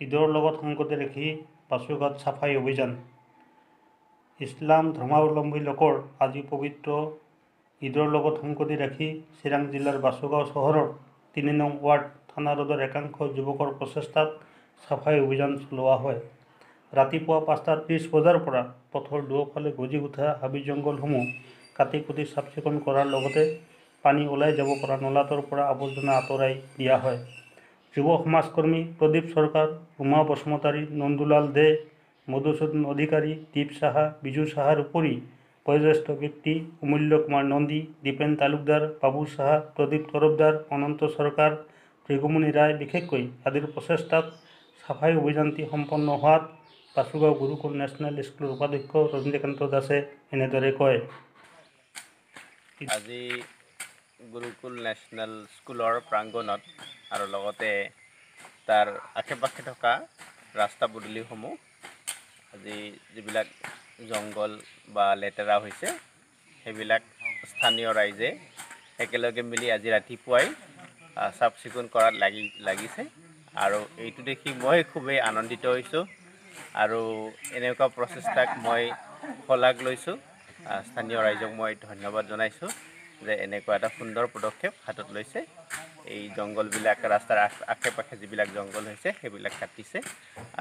ঈদৰ লগত সংগতি ৰাখি বাচুগাঁৱত চাফাই অভিযান। ইছলাম ধৰ্মাৱলম্বী লোকৰ আজি পবিত্ৰ ঈদৰ লগত সংগতি ৰাখি চিৰাং জিলাৰ বাচুগাঁও চহৰৰ ৩ নং ৱাৰ্ড থানা ৰোডৰ একাংশ যুৱকৰ প্ৰচেষ্টাত চাফাই অভিযান চলোৱা হয়। ৰাতিপুৱা ৫:৩০ বজাৰ পৰা পথৰ দুয়োফালে গজি উঠা হাবি জংঘলসমূহ কাটি কুটি চাফ চিকুণ কৰাৰ লগতে পানী ওলাই যাব পৰা নলাটোৰ পৰা আৱৰ্জনা আঁতৰাই দিয়া হয়। যুৱ সমাজকৰ্মী প্ৰদীপ চৰকাৰ, উমা বসুমতাৰী, নন্দুলাল দে, মধুসূদন অধিকাৰী, দীপ সাহা, বিজু সাহাৰ উপৰি বয়োজ্যেষ্ঠ ব্যক্তি অমূল্য কুমাৰ নন্দী, দীপেন তালুকদাৰ, বাবু সাহা, প্ৰদীপ তৰফদাৰ, অনন্ত চৰকাৰ, ভৃগুমণি ৰায় বিশেষকৈ আদিৰ প্ৰচেষ্টাত চাফাই অভিযানটি সম্পন্ন হোৱাত বাচুগাঁও গুৰুকুল নেশ্যনেল স্কুলৰ উপাধ্যক্ষ ৰজনীকান্ত দাসে এনেদৰে কয়। আজি গুৰুকুল নেশ্যনেল স্কুলৰ প্ৰাংগণত আৰু লগতে তাৰ আশে পাশে থকা ৰাস্তা পদূলিসমূহ আজি যিবিলাক জংঘল বা লেতেৰা হৈছে সেইবিলাক স্থানীয় ৰাইজে একেলগে মিলি আজি ৰাতিপুৱাই চাফ চিকুণ কৰাত লাগিছে আৰু এইটো দেখি মই খুবেই আনন্দিত হৈছোঁ আৰু এনেকুৱা প্ৰচেষ্টাক মই শলাগ লৈছোঁ। স্থানীয় ৰাইজক মই ধন্যবাদ জনাইছোঁ যে এনেকুৱা এটা সুন্দৰ পদক্ষেপ হাতত লৈছে। এই জংঘলবিলাক ৰাস্তাৰ আশে পাশে যিবিলাক জংঘল হৈছে সেইবিলাক কাটিছে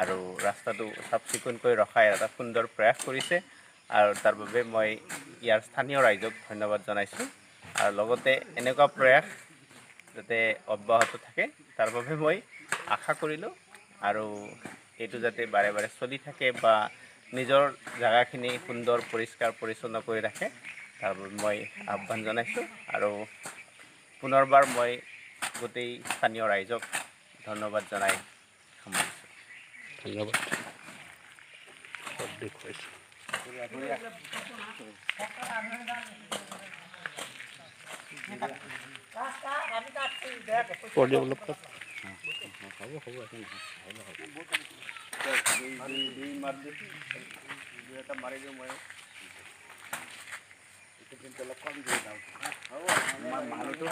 আৰু ৰাস্তাটো চাফ চিকুণকৈ ৰখাৰ এটা সুন্দৰ প্ৰয়াস কৰিছে আৰু তাৰ বাবে মই ইয়াৰ স্থানীয় ৰাইজক ধন্যবাদ জনাইছোঁ আৰু লগতে এনেকুৱা প্ৰয়াস যাতে অব্যাহত থাকে তাৰ বাবে মই আশা কৰিলোঁ আৰু এইটো যাতে বাৰে বাৰে চলি থাকে বা নিজৰ জেগাখিনি সুন্দৰ পৰিষ্কাৰ পৰিচ্ছন্ন কৰি ৰাখে তাৰ বাবে মই আহ্বান জনাইছোঁ আৰু পুনৰবাৰ মই গোটেই স্থানীয় ৰাইজক ধন্যবাদ জনাই সামৰিছোঁ। ধন্যবাদ। মানুহটো